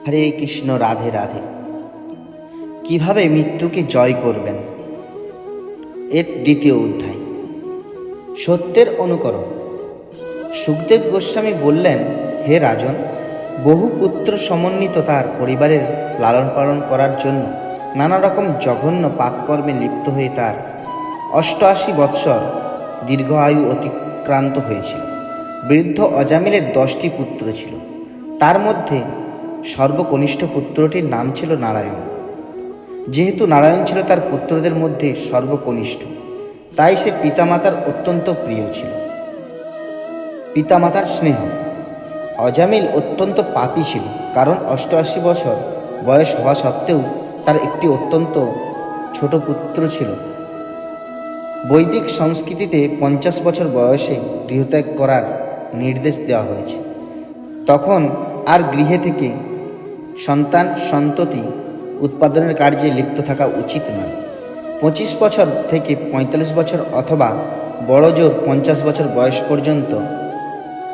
হরে কৃষ্ণ, রাধে রাধে। কিভাবে মৃত্যুকে জয় করবেন, এর দ্বিতীয় অধ্যায়। সত্যের অনুকরণ। সুখদেব গোস্বামী বললেন, হে রাজন, বহু পুত্র সমন্বিত তার পরিবারের লালন পালন করার জন্য নানা রকম জঘন্য পাপকর্মে লিপ্ত হয়ে তার 88 বৎসর দীর্ঘ আয়ু অতিক্রান্ত হয়েছিল। বৃদ্ধ অজামিলের 10টি পুত্র ছিল। তার মধ্যে সর্বকনিষ্ঠ পুত্রটির নাম ছিল নারায়ণ। যেহেতু নারায়ণ ছিল তার পুত্রদের মধ্যে সর্বকনিষ্ঠ, তাই সে পিতামাতার অত্যন্ত প্রিয় ছিল। পিতামাতার স্নেহ। অজামিল অত্যন্ত পাপী ছিল, কারণ 88 বছর বয়স হওয়া সত্ত্বেও তার একটি অত্যন্ত ছোট পুত্র ছিল। বৈদিক সংস্কৃতিতে 50 বছর বয়সে গৃহত্যাগ করার নির্দেশ দেওয়া হয়েছে। তখন আর গৃহে থেকে সন্ততি উৎপাদনের কার্যে লিপ্ত থাকা উচিত নয়। 25 বছর থেকে 45 বছর অথবা বড়জোর 50 বছর বয়স পর্যন্ত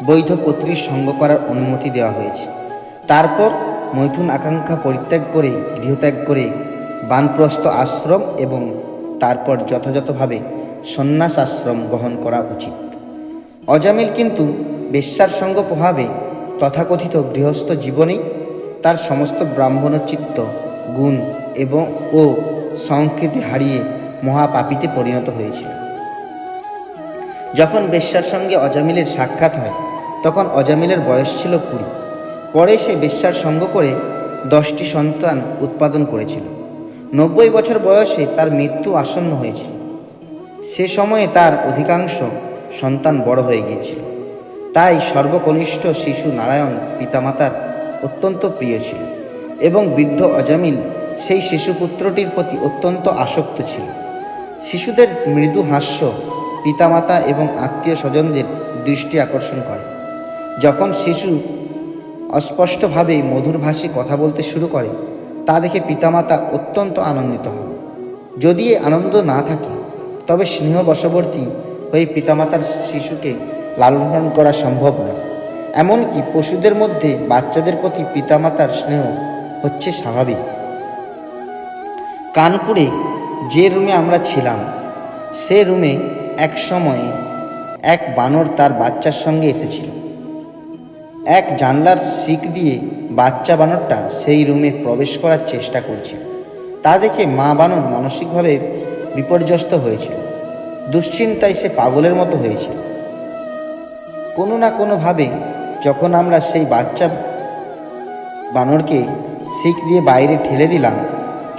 বৈধ পত্নীর সঙ্গ করার অনুমতি দেওয়া হয়েছে। তারপর মৈথুন আকাঙ্ক্ষা পরিত্যাগ করে গৃহত্যাগ করে বানপ্রস্থ আশ্রম এবং তারপর যথাযথভাবে সন্ন্যাস আশ্রম গ্রহণ করা উচিত। অজামিল কিন্তু বেশ্যার সঙ্গ প্রভাবে তথাকথিত গৃহস্থ জীবনেই তার সমস্ত ব্রাহ্মণোচিত্ত গুণ ও সংস্কৃতি হারিয়ে মহাপাপীতে পরিণত হয়েছিল। যখন বেশ্যার সঙ্গে অজামিলের সাক্ষাৎ হয়, তখন অজামিলের বয়স ছিল 20। পরে সে বেশ্যার সঙ্গ করে 10টি সন্তান উৎপাদন করেছিল। 90 বছর বয়সে তার মৃত্যু আসন্ন হয়েছিল। সে সময়ে তার অধিকাংশ সন্তান বড় হয়ে গিয়েছিল। তাই সর্বকনিষ্ঠ শিশু নারায়ণ পিতামাতার অত্যন্ত প্রিয় ছিল এবং বৃদ্ধ অজামিল সেই শিশুপুত্রটির প্রতি অত্যন্ত আসক্ত ছিল। শিশুদের মৃদু হাস্য পিতামাতা এবং আত্মীয় স্বজনদের দৃষ্টি আকর্ষণ করে। যখন শিশু অস্পষ্টভাবে মধুরভাষী কথা বলতে শুরু করে, তা দেখে পিতামাতা অত্যন্ত আনন্দিত হন। যদি এ আনন্দ না থাকে, তবে স্নেহবশবর্তী হয়ে পিতামাতার শিশুকে লালন পালন করা সম্ভব নয়। এমনকি পশুদের মধ্যে বাচ্চাদের প্রতি পিতামাতার স্নেহ হচ্ছে স্বাভাবিক। কানপুরে যে রুমে আমরা ছিলাম, সে রুমে এক সময়ে এক বানর তার বাচ্চার সঙ্গে এসেছিল। এক জানলার শিক দিয়ে বাচ্চা বানরটা সেই রুমে প্রবেশ করার চেষ্টা করছিল। তা দেখে মা বানর মানসিকভাবে বিপর্যস্ত হয়েছিল। দুশ্চিন্তায় সে পাগলের মতো হয়েছিল। কোনো না কোনোভাবে যখন আমরা সেই বাচ্চা বানরকে শিক দিয়ে বাইরে ঠেলে দিলাম,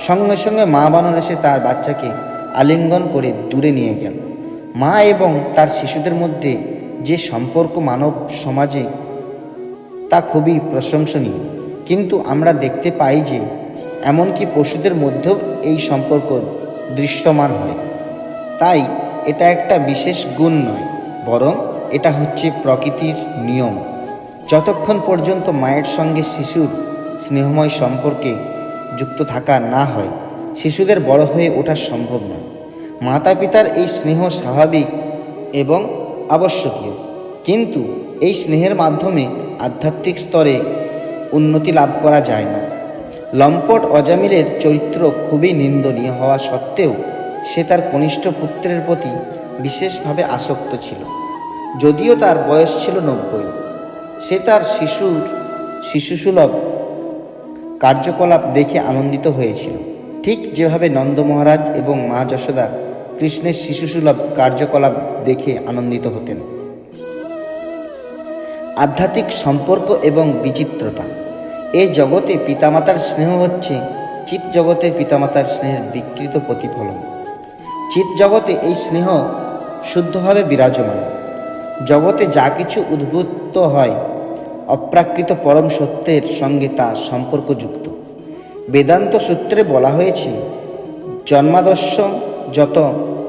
সঙ্গে সঙ্গে মা বানর এসে তার বাচ্চাকে আলিঙ্গন করে দূরে নিয়ে গেল। মা এবং তার শিশুদের মধ্যে যে সম্পর্ক মানব সমাজে, তা খুবই প্রশংসনীয়। কিন্তু আমরা দেখতে পাই যে এমনকি পশুদের মধ্যেও এই সম্পর্ক দৃশ্যমান হয়। তাই এটা একটা বিশেষ গুণ নয়, বরং এটা হচ্ছে প্রকৃতির নিয়ম। যতক্ষণ পর্যন্ত মায়ের সঙ্গে শিশুর স্নেহময় সম্পর্কে যুক্ত থাকা না হয়, শিশুদের বড় হয়ে ওঠা সম্ভব নয়। মাতা পিতার এই স্নেহ স্বাভাবিক এবং আবশ্যকীয়, কিন্তু এই স্নেহের মাধ্যমে আধ্যাত্মিক স্তরে উন্নতি লাভ করা যায় না। লম্পট অজামিলের চরিত্র খুবই নিন্দনীয় হওয়া সত্ত্বেও সে তার কনিষ্ঠ পুত্রের প্রতি বিশেষভাবে আসক্ত ছিল। যদিও তার বয়স ছিল 90, সে তার শিশুসুলভ কার্যকলাপ দেখে আনন্দিত হয়েছিল, ঠিক যেভাবে নন্দ মহারাজ এবং মা যশোদা কৃষ্ণের শিশুসুলভ কার্যকলাপ দেখে আনন্দিত হতেন। আধ্যাত্মিক সম্পর্ক এবং বিচিত্রতা। এই জগতে পিতামাতার স্নেহ হচ্ছে চিৎ জগতে পিতামাতার স্নেহের বিকৃত প্রতিফলন। চিৎ জগতে এই স্নেহ শুদ্ধভাবে বিরাজমান। জগতে যা কিছু উদ্ভূত হয়, অপ্রাকৃত পরম সত্যের সঙ্গে তা সম্পর্কযুক্ত। বেদান্ত সূত্রে বলা হয়েছে, জন্মাদর্শ যত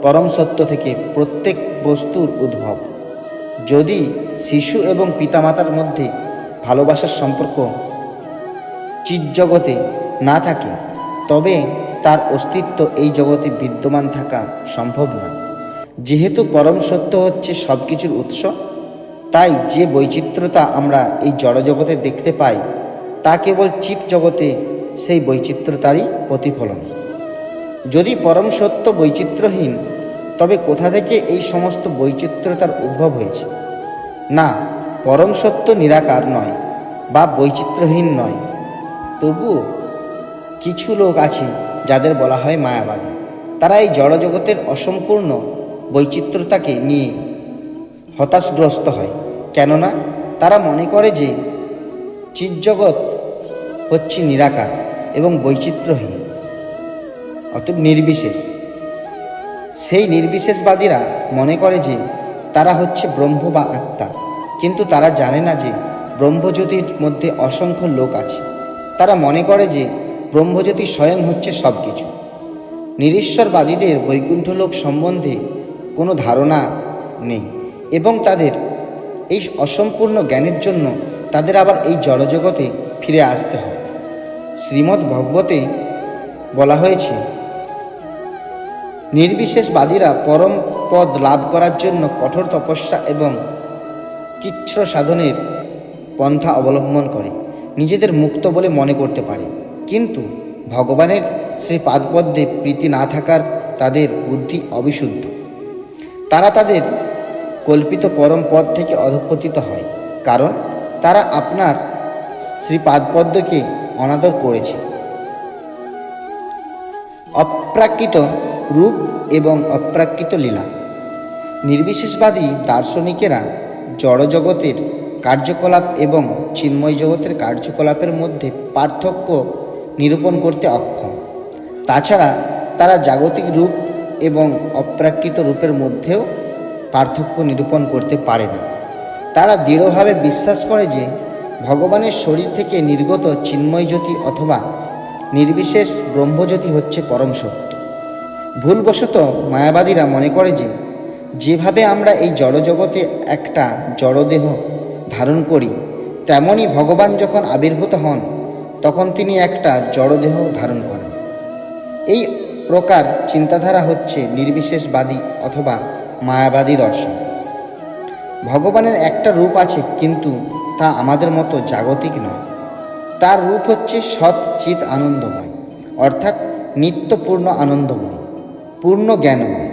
পরম সত্য থেকে প্রত্যেক বস্তুর উদ্ভব। যদি শিশু এবং পিতামাতার মধ্যে ভালোবাসার সম্পর্ক চিৎজগতে না থাকে, তবে তার অস্তিত্ব এই জগতে বিদ্যমান থাকা সম্ভব নয়। যেহেতু পরম সত্য হচ্ছে সব কিছুর উৎস, তাই যে বৈচিত্র্যতা আমরা এই জড়জগতে দেখতে পাই, তা কেবল চিৎ জগতে সেই বৈচিত্র্যতারই প্রতিফলন। যদি পরম সত্য বৈচিত্র্যহীন, তবে কোথা থেকে এই সমস্ত বৈচিত্র্যতার উদ্ভব হয়েছে? না, পরম সত্য নিরাকার নয় বা বৈচিত্র্যহীন নয়। তবুও কিছু লোক আছে যাদের বলা হয় মায়াবাদী। তারা এই জড়জগতের অসম্পূর্ণ বৈচিত্র্যতাকে নিয়ে হতাশগ্রস্ত হয়, কেননা তারা মনে করে যে চিৎজগৎ হচ্ছে নিরাকার এবং বৈচিত্র্যহীন, অতএব নির্বিশেষ। সেই নির্বিশেষবাদীরা মনে করে যে তারা হচ্ছে ব্রহ্ম বা আত্মা, কিন্তু তারা জানে না যে ব্রহ্মজ্যোতির মধ্যে অসংখ্য লোক আছে। তারা মনে করে যে ব্রহ্মজ্যোতি স্বয়ং হচ্ছে সব কিছু। নিরীশ্বরবাদীদের বৈকুণ্ঠ লোক সম্বন্ধে কোনো ধারণা নেই এবং তাদের এই অসম্পূর্ণ জ্ঞানের জন্য তাদের আবার এই জড়জগতে ফিরে আসতে হয়। শ্রীমদ্ ভাগবতে বলা হয়েছে, নির্বিশেষবাদীরা পরম পদ লাভ করার জন্য কঠোর তপস্যা এবং কৃচ্ছ সাধনের পন্থা অবলম্বন করে নিজেদের মুক্ত বলে মনে করতে পারে, কিন্তু ভগবানের শ্রীপাদপদ্মে প্রীতি না থাকার তাদের বুদ্ধি অবিশুদ্ধ। তারা তাদের কল্পিত পরম পদ থেকে অধঃপতিত হয়, কারণ তারা আপনার শ্রীপাদপদ্মকে অনাদর করেছে। অপ্রাকৃত রূপ এবং অপ্রাকৃত লীলা। নির্বিশেষবাদী দার্শনিকেরা জড়জগতের কার্যকলাপ এবং চিন্ময় জগতের কার্যকলাপের মধ্যে পার্থক্য নিরূপণ করতে অক্ষম। তাছাড়া তারা জাগতিক রূপ এবং অপ্রাকৃত রূপের মধ্যেও পার্থক্য নিরূপণ করতে পারে না। তারা দৃঢ়ভাবে বিশ্বাস করে যে ভগবানের শরীর থেকে নির্গত চিন্ময় জ্যোতি অথবা নির্বিশেষ ব্রহ্মজ্যোতি হচ্ছে পরম সত্য। ভুলবশত মায়াবাদীরা মনে করে যে যেভাবে আমরা এই জড়জগতে একটা জড়দেহ ধারণ করি, তেমনি ভগবান যখন আবির্ভূত হন তখন তিনি একটা জড়দেহ ধারণ করেন। এই প্রকার চিন্তাধারা হচ্ছে নির্বিশেষবাদী অথবা মায়াবাদী দর্শন। ভগবানের একটা রূপ আছে, কিন্তু তা আমাদের মতো জাগতিক নয়। তার রূপ হচ্ছে সৎ চিৎ আনন্দময়, অর্থাৎ নিত্যপূর্ণ আনন্দময়, পূর্ণ জ্ঞানময়।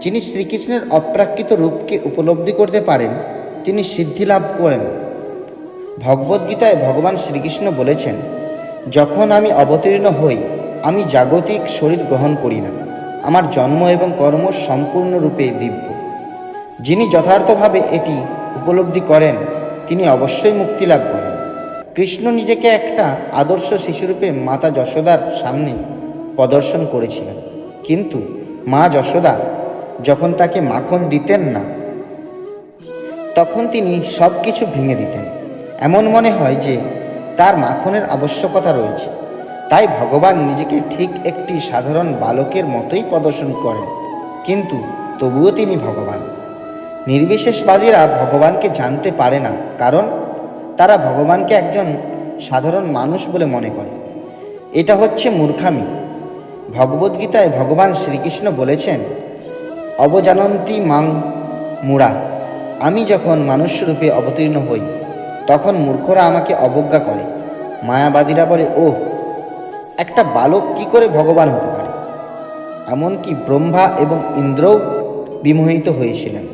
যিনি শ্রীকৃষ্ণের অপ্রাকৃত রূপকে উপলব্ধি করতে পারেন, তিনি সিদ্ধি লাভ করেন। ভগবদ্গীতায় ভগবান শ্রীকৃষ্ণ বলেছেন, যখন আমি অবতীর্ণ হই, আমি জাগতিক শরীর গ্রহণ করি না। আমার জন্ম এবং কর্ম সম্পূর্ণরূপে দিব্য। যিনি যথার্থভাবে এটি উপলব্ধি করেন, তিনি অবশ্যই মুক্তি লাভ করেন। কৃষ্ণ নিজেকে একটা আদর্শ শিশুরূপে মাতা যশোদার সামনে প্রদর্শন করেছিলেন, কিন্তু মা যশোদা যখন তাকে মাখন দিতেন না, তখন তিনি সব কিছু ভেঙে দিতেন। এমন মনে হয় যে তার মাখনের আবশ্যকতা রয়েছে। তাই ভগবান নিজেকে ঠিক একটি সাধারণ বালকের মতোই প্রদর্শন করেন, কিন্তু তবুও তিনি ভগবান। নির্বিশেষবাদীরা ভগবানকে জানতে পারে না, কারণ তারা ভগবানকে একজন সাধারণ মানুষ বলে মনে করে। এটা হচ্ছে মূর্খামি। ভগবদ্গীতায় ভগবান শ্রীকৃষ্ণ বলেছেন, অবজানন্তি মাং মূঢ়া। আমি যখন মানুষ্যরূপে অবতীর্ণ হই, তখন মূর্খরা আমাকে অবজ্ঞা করে। মায়াবাদীরা বলে, ওহ, একটা বালক কি করে ভগবান হতে পারে? এমনকি ব্রহ্মা এবং ইন্দ্রও বিমোহিত হয়েছিলেন।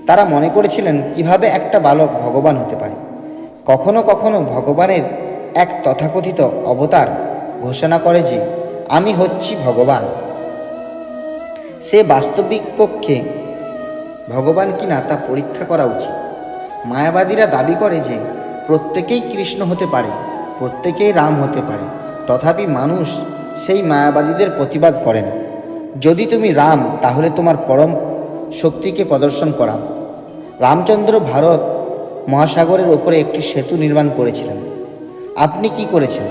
তারা মনে করেছিলেন কিভাবে একটা বালক ভগবান হতে পারে। কখনো কখনো ভগবানের এক তথাকথিত অবতার ঘোষণা করে যে আমি হচ্ছি ভগবান। সে বাস্তবিক পক্ষে ভগবান কিনা তা পরীক্ষা করা উচিত। মায়াবাদীরা দাবি করে যে প্রত্যেকেই কৃষ্ণ হতে পারে, প্রত্যেকেই রাম হতে পারে। তথাপি মানুষ সেই মায়াবাদীদের প্রতিবাদ করে না। যদি তুমি রাম, তাহলে তোমার পরম শক্তিকে প্রদর্শন করা। রামচন্দ্র ভারত মহাসাগরের ওপরে একটি সেতু নির্মাণ করেছিলেন। আপনি কি করেছেন?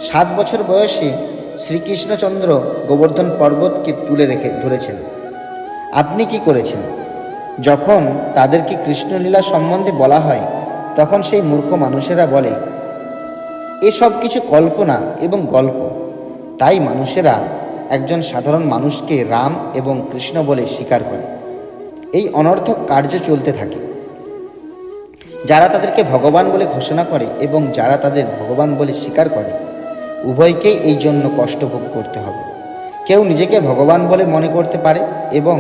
7 বছর বয়সে শ্রীকৃষ্ণচন্দ্র গোবর্ধন পর্বতকে তুলে ধরেছেন। আপনি কি করেছেন? যখন তাদেরকে কৃষ্ণলীলা সম্বন্ধে বলা হয়, তখন সেই মূর্খ মানুষেরা বলে এসব কিছু কল্পনা এবং গল্প। তাই মানুষেরা একজন সাধারণ মানুষকে রাম এবং কৃষ্ণ বলে স্বীকার করে। এই অনর্থক কার্য চলতে থাকে। যারা তাদেরকে ভগবান বলে ঘোষণা করে এবং যারা তাদের ভগবান বলে স্বীকার করে, উভয়কেই এই জন্য কষ্ট ভোগ করতে হবে। কেউ নিজেকে ভগবান বলে মনে করতে পারে এবং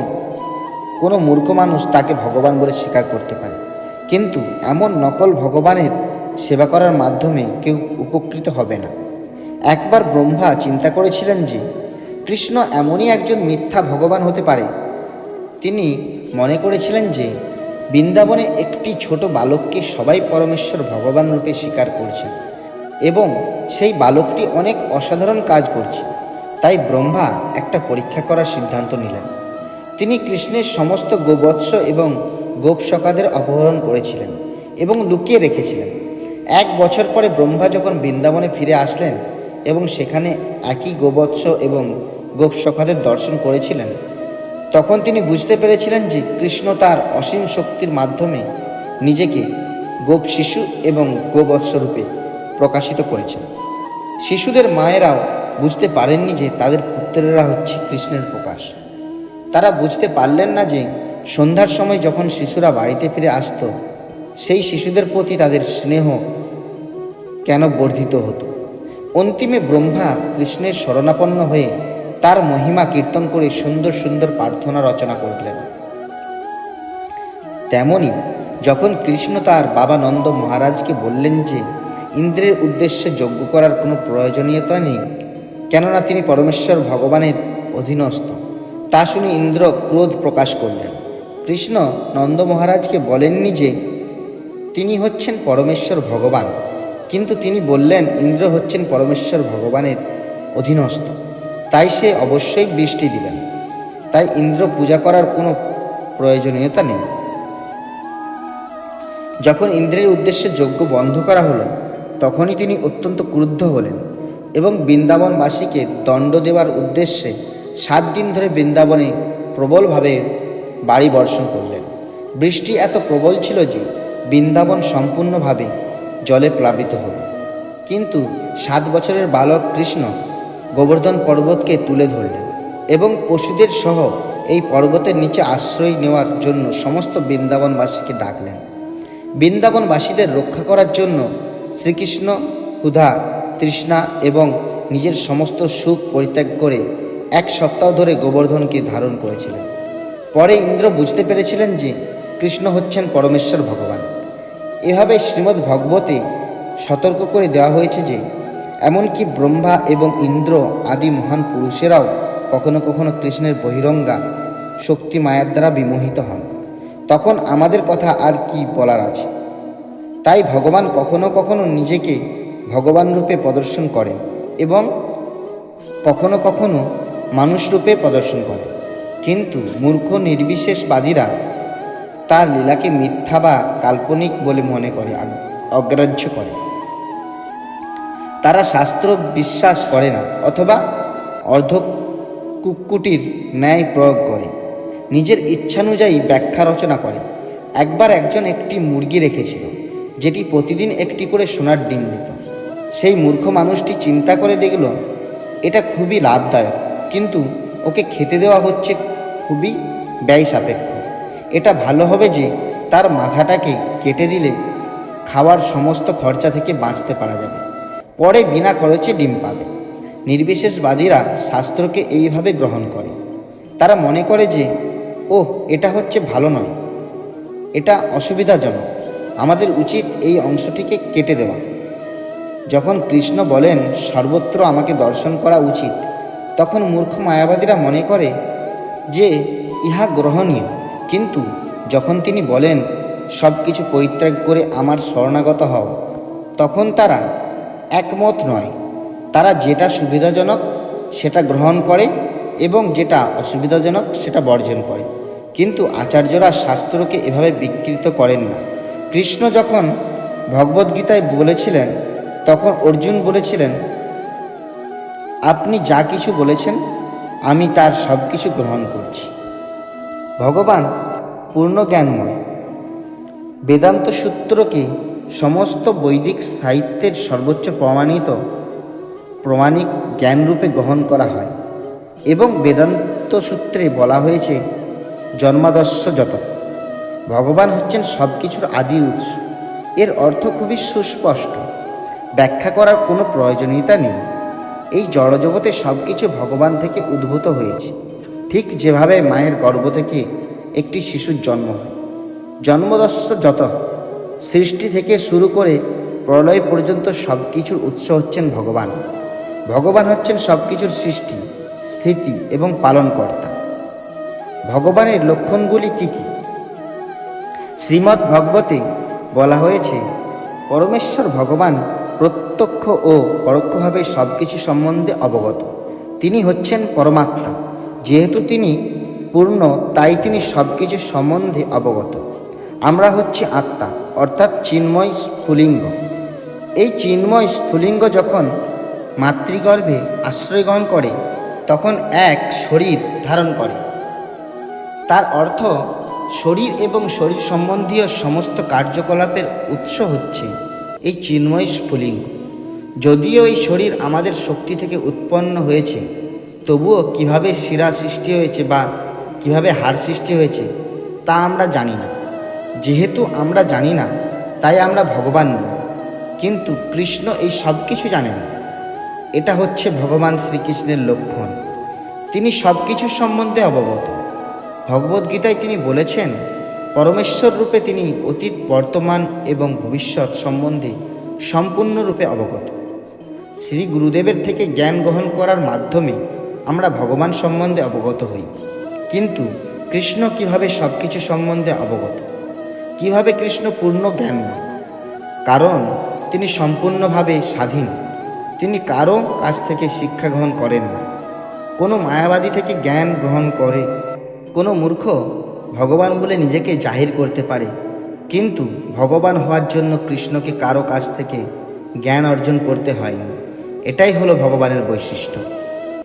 কোনো মূর্খ মানুষ তাকে ভগবান বলে স্বীকার করতে পারে, কিন্তু এমন নকল ভগবানের সেবা করার মাধ্যমে কেউ উপকৃত হবে না। একবার ব্রহ্মা চিন্তা করেছিলেন যে কৃষ্ণ এমনই একজন মিথ্যা ভগবান হতে পারে। তিনি মনে করেছিলেন যে বৃন্দাবনে একটি ছোট বালককে সবাই পরমেশ্বর ভগবান রূপে স্বীকার করছেন এবং সেই বালকটি অনেক অসাধারণ কাজ করছে। তাই ব্রহ্মা একটা পরীক্ষা করার সিদ্ধান্ত নিলেন। তিনি কৃষ্ণের সমস্ত গোবৎস এবং গোপসখাদের অপহরণ করেছিলেন এবং লুকিয়ে রেখেছিলেন। 1 বছর পরে ব্রহ্মা যখন বৃন্দাবনে ফিরে আসলেন এবং সেখানে একই গোবৎস এবং গোপসখাদের দর্শন করেছিলেন, তখন তিনি বুঝতে পেরেছিলেন যে কৃষ্ণ তার অসীম শক্তির মাধ্যমে নিজেকে গোপ শিশু এবং গোবৎস রূপে প্রকাশিত করেছেন। শিশুদের মায়েরাও বুঝতে পারেননি যে তাদের পুত্রেরা হচ্ছে কৃষ্ণের প্রকাশ। তারা বুঝতে পারলেন না যে সন্ধ্যার সময় যখন শিশুরা বাড়িতে ফিরে আসত, সেই শিশুদের প্রতি তাদের স্নেহ কেন বর্ধিত হতো। অন্তিমে ব্রহ্মা কৃষ্ণের শরণাপন্ন হয়ে তার মহিমা কীর্তন করে সুন্দর সুন্দর প্রার্থনা রচনা করলেন। তেমনি যখন কৃষ্ণ তার বাবা নন্দ মহারাজকে বললেন যে ইন্দ্রের উদ্দেশ্যে যজ্ঞ করার কোনো প্রয়োজনীয়তা নেই, কেননা তিনি পরমেশ্বর ভগবানের অধীনস্থ, তা শুনে ইন্দ্র ক্রোধ প্রকাশ করলেন। কৃষ্ণ নন্দ মহারাজকে বলেননি যে তিনি হচ্ছেন পরমেশ্বর ভগবান, কিন্তু তিনি বললেন ইন্দ্র হচ্ছেন পরমেশ্বর ভগবানের অধীনস্থ, তাই সে অবশ্যই বৃষ্টি দিবেন। তাই ইন্দ্র পূজা করার কোনো প্রয়োজনীয়তা নেই। যখন ইন্দ্রের উদ্দেশ্যে যজ্ঞ বন্ধ করা হলো, তখনই তিনি অত্যন্ত ক্রুদ্ধ হলেন এবং বৃন্দাবনবাসীকে দণ্ড দেওয়ার উদ্দেশ্যে 7 দিন ধরে বৃন্দাবনে প্রবলভাবে বাড়ি বর্ষণ করলেন। বৃষ্টি এত প্রবল ছিল যে বৃন্দাবন সম্পূর্ণভাবে জলে প্লাবিত হল। কিন্তু 7 বছরের বালক কৃষ্ণ গোবর্ধন পর্বতকে তুলে ধরলেন এবং পশুদের সহ এই পর্বতের নিচে আশ্রয় নেওয়ার জন্য সমস্ত বৃন্দাবনবাসীকে ডাকলেন। বৃন্দাবনবাসীদের রক্ষা করার জন্য শ্রীকৃষ্ণ ক্ষুধা, তৃষ্ণা এবং নিজের সমস্ত সুখ পরিত্যাগ করে 1 সপ্তাহ ধরে গোবর্ধনকে ধারণ করেছিলেন। পরে ইন্দ্র বুঝতে পেরেছিলেন যে কৃষ্ণ হচ্ছেন পরমেশ্বর ভগবান। এভাবে শ্রীমদ্ ভাগবতে সতর্ক করে দেওয়া হয়েছে যে এমনকি ব্রহ্মা এবং ইন্দ্র আদি মহান পুরুষেরাও কখনো কখনো কৃষ্ণের বহিরঙ্গা শক্তি মায়ার দ্বারা বিমোহিত হন। তখন আমাদের কথা আর কি বলার আছে। তাই ভগবান কখনো কখনো নিজেকে ভগবান রূপে প্রদর্শন করেন এবং কখনো কখনো মানুষ রূপে প্রদর্শন করেন, কিন্তু মূর্খ নির্বিশেষবাদীরা তার লীলাকে মিথ্যা বা কাল্পনিক বলে মনে করে, অগ্রাহ্য করে। তারা শাস্ত্র বিশ্বাস করে না অথবা অর্ধকুকুটির ন্যায় প্রয়োগ করে, নিজের ইচ্ছানুযায়ী ব্যাখ্যা রচনা করে। একবার একজন একটি মুরগি রেখেছিল যেটি প্রতিদিন একটি করে সোনার ডিম দিত। সেই মূর্খ মানুষটি চিন্তা করে দেখল এটা খুবই লাভদায়ক, কিন্তু ওকে খেতে দেওয়া হচ্ছে খুবই ব্যয় সাপেক্ষ। এটা ভালো হবে যে তার মাথাটাকে কেটে দিলে খাওয়ার সমস্ত খরচা থেকে বাঁচতে পারা যাবে, পরে বিনা খরচে ডিম পাবে। নির্বিশেষবাদীরা শাস্ত্রকে এইভাবে গ্রহণ করে। তারা মনে করে যে এটা হচ্ছে ভালো নয়, এটা অসুবিধাজনক, আমাদের উচিত এই অংশটিকে কেটে দেওয়া। যখন কৃষ্ণ বলেন সর্বত্র আমাকে দর্শন করা উচিত, তখন মূর্খ মায়াবাদীরা মনে করে যে ইহা গ্রহণীয়, কিন্তু যখন তিনি বলেন সব কিছু পরিত্যাগ করে আমার শরণাগত হও, তখন তারা একমত নয়। তারা যেটা সুবিধাজনক সেটা গ্রহণ করে এবং যেটা অসুবিধাজনক সেটা বর্জন করে, কিন্তু আচার্যরা শাস্ত্রকে এভাবে বিকৃত করেন না। কৃষ্ণ যখন ভগবদ্গীতায় বলেছিলেন, তখন অর্জুন বলেছিলেন, আপনি যা কিছু বলেছেন আমি তার সব কিছু গ্রহণ করছি। ভগবান পূর্ণ জ্ঞানময়। বেদান্ত সূত্রকে সমস্ত বৈদিক সাহিত্যের সর্বোচ্চ প্রমাণিক জ্ঞানরূপে গ্রহণ করা হয় এবং বেদান্ত সূত্রে বলা হয়েছে জন্মাদস্য যত। ভগবান হচ্ছেন সব কিছুর আদি উৎস। এর অর্থ খুবই সুস্পষ্ট, ব্যাখ্যা করার কোনো প্রয়োজনীয়তা নেই। এই জড়জগতে সব কিছু ভগবান থেকে উদ্ভূত হয়েছে, ঠিক যেভাবে মায়ের গর্ভ থেকে একটি শিশুর জন্ম হয়। জন্মদস্য যত, সৃষ্টি থেকে শুরু করে প্রলয় পর্যন্ত সব কিছুর উৎস হচ্ছেন ভগবান। ভগবান হচ্ছেন সব কিছুর সৃষ্টি, স্থিতি এবং পালনকর্তা। ভগবানের লক্ষণগুলি কী কী? শ্রীমদ্ ভাগবতে বলা হয়েছে, পরমেশ্বর ভগবান প্রত্যক্ষ ও পরোক্ষভাবে সব কিছু সম্বন্ধে অবগত। তিনি হচ্ছেন পরমাত্মা। যেহেতু তিনি পূর্ণ, তাই তিনি সব কিছু সম্বন্ধে অবগত। আমরা হচ্ছি আত্মা, অর্থাৎ চিন্ময় স্ফুলিঙ্গ। এই চিন্ময় স্ফুলিঙ্গ যখন মাতৃগর্ভে আশ্রয় গ্রহণ করে, তখন এক শরীর ধারণ করে। তার অর্থ, শরীর এবং শরীর সম্বন্ধীয় সমস্ত কার্যকলাপের উৎস হচ্ছে এই চিন্ময় স্ফুলিঙ্গ। যদিও এই শরীর আমাদের শক্তি থেকে উৎপন্ন হয়েছে, তবুও কিভাবে শিরা সৃষ্টি হয়েছে বা কিভাবে হাড় সৃষ্টি হয়েছে তা আমরা জানি না। যেহেতু আমরা জানি না, তাই আমরা ভগবান নই। কিন্তু কৃষ্ণ এই সব কিছু জানেন। এটা হচ্ছে ভগবান শ্রীকৃষ্ণের লক্ষণ। তিনি সব কিছু সম্বন্ধে অবগত। ভগবদ্গীতায় তিনি বলেছেন, পরমেশ্বর রূপে তিনি অতীত, বর্তমান এবং ভবিষ্যৎ সম্বন্ধে সম্পূর্ণরূপে অবগত। শ্রী গুরুদেবের থেকে জ্ঞান গ্রহণ করার মাধ্যমে আমরা ভগবান সম্বন্ধে অবগত হই। কিন্তু কৃষ্ণ কিভাবে সব কিছু সম্বন্ধে অবগত? কিভাবে কৃষ্ণ পূর্ণ জ্ঞানময়? কারণ তিনি সম্পূর্ণভাবে স্বাধীন। তিনি কারো কাছ থেকে শিক্ষা গ্রহণ করেন না। কোনো মায়াবাদী থেকে জ্ঞান গ্রহণ করে কোনো মূর্খ ভগবান বলে নিজেকে জাহির করতে পারে, কিন্তু ভগবান হওয়ার জন্য কৃষ্ণকে কারো কাছ থেকে জ্ঞান অর্জন করতে হয়নি। এটাই হলো ভগবানের বৈশিষ্ট্য।